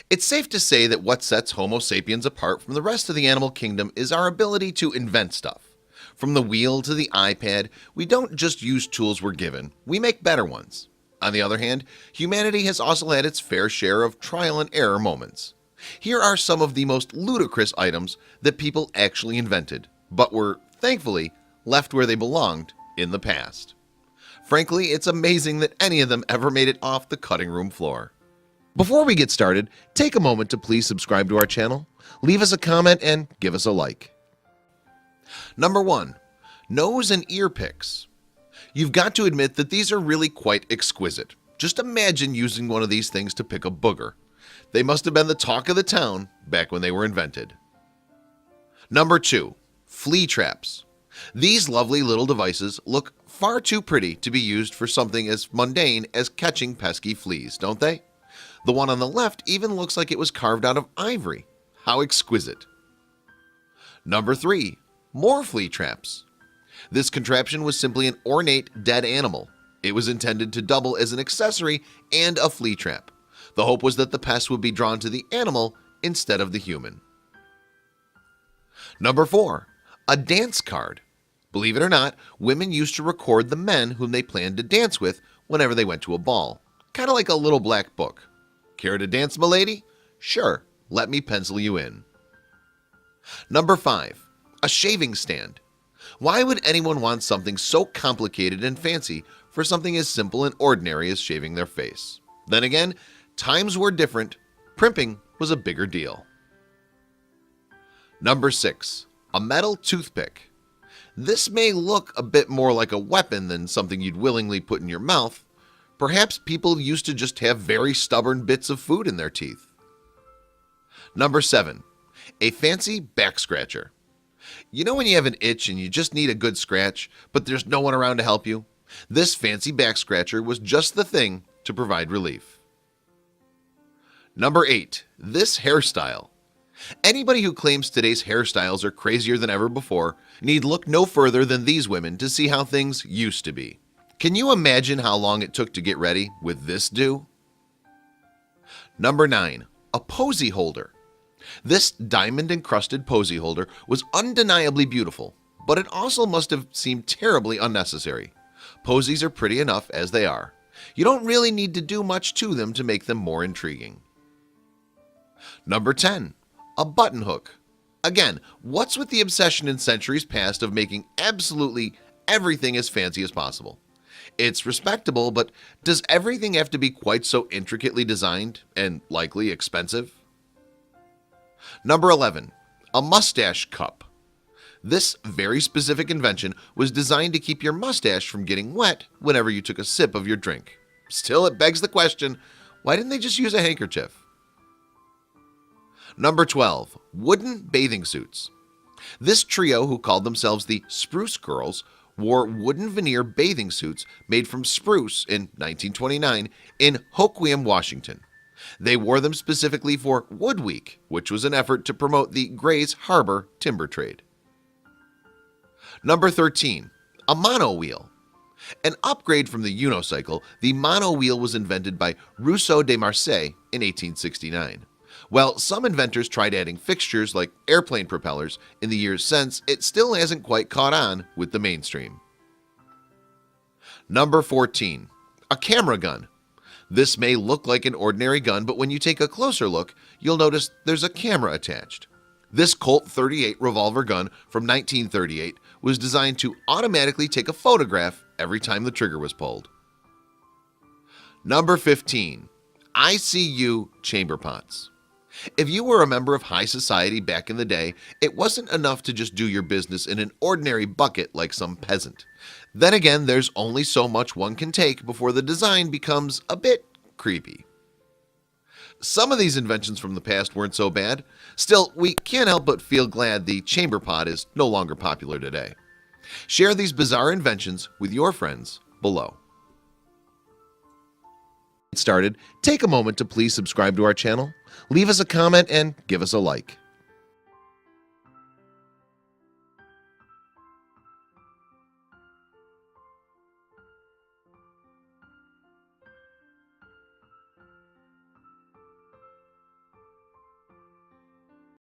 It's safe to say that what sets Homo sapiens apart from the rest of the animal kingdom is our ability to invent stuff. From the wheel to the iPad, we don't just use tools we're given, we make better ones. On the other hand, humanity has also had its fair share of trial and error moments. Here are some of the most ludicrous items that people actually invented, but were, thankfully, left where they belonged in the past. Frankly, it's amazing that any of them ever made it off the cutting room floor. Before we get started, take a moment to please subscribe to our channel, leave us a comment, and give us a like. Number 1. Nose and ear picks. You've got to admit that these are really quite exquisite. Just imagine using one of these things to pick a booger. They must have been the talk of the town back when they were invented. Number 2. Flea traps. These lovely little devices look far too pretty to be used for something as mundane as catching pesky fleas, don't they? The one on the left even looks like it was carved out of ivory. How exquisite. Number 3. More flea traps. This contraption was simply an ornate dead animal. It was intended to double as an accessory and a flea trap. The hope was that the pest would be drawn to the animal instead of the human. Number 4. A dance card. Believe it or not, women used to record the men whom they planned to dance with whenever they went to a ball. Kind of like a little black book. Care to dance, m'lady? Sure, let me pencil you in. Number 5. A shaving stand. Why would anyone want something so complicated and fancy for something as simple and ordinary as shaving their face? Then again, times were different. Primping was a bigger deal. Number 6. A metal toothpick. This may look a bit more like a weapon than something you'd willingly put in your mouth. Perhaps people used to just have very stubborn bits of food in their teeth. Number 7. A fancy back scratcher. You know when you have an itch and you just need a good scratch, but there's no one around to help you? This fancy back scratcher was just the thing to provide relief. Number 8. This hairstyle. Anybody who claims today's hairstyles are crazier than ever before need look no further than these women to see how things used to be. Can you imagine how long it took to get ready with this do? Number 9. A posy holder. This diamond-encrusted posy holder was undeniably beautiful, but it also must have seemed terribly unnecessary. Posies are pretty enough as they are. You don't really need to do much to them to make them more intriguing. Number 10. A button hook. Again, what's with the obsession in centuries past of making absolutely everything as fancy as possible? It's respectable, but does everything have to be quite so intricately designed and likely expensive? Number 11. A mustache cup. This very specific invention was designed to keep your mustache from getting wet whenever you took a sip of your drink. Still, it begs the question, why didn't they just use a handkerchief? Number 12. Wooden bathing suits. This trio, who called themselves the Spruce Girls, wore wooden veneer bathing suits made from spruce in 1929 in Hoquiam, Washington. They wore them specifically for Wood Week, which was an effort to promote the Grays Harbor timber trade. Number 13. A mono wheel. An upgrade from the unicycle, the mono wheel was invented by Rousseau de Marseille in 1869. While some inventors tried adding fixtures like airplane propellers in the years since, it still hasn't quite caught on with the mainstream. Number 14. A camera gun. This may look like an ordinary gun, but when you take a closer look, you'll notice there's a camera attached. This Colt 38 revolver gun from 1938 was designed to automatically take a photograph every time the trigger was pulled. Number 15. ICU chamber pots. If you were a member of high society back in the day, it wasn't enough to just do your business in an ordinary bucket like some peasant. Then again, there's only so much one can take before the design becomes a bit creepy. Some of these inventions from the past weren't so bad. Still, we can't help but feel glad the chamber pot is no longer popular today. Share these bizarre inventions with your friends below. Started, take a moment to please subscribe to our channel, leave us a comment, and give us a like.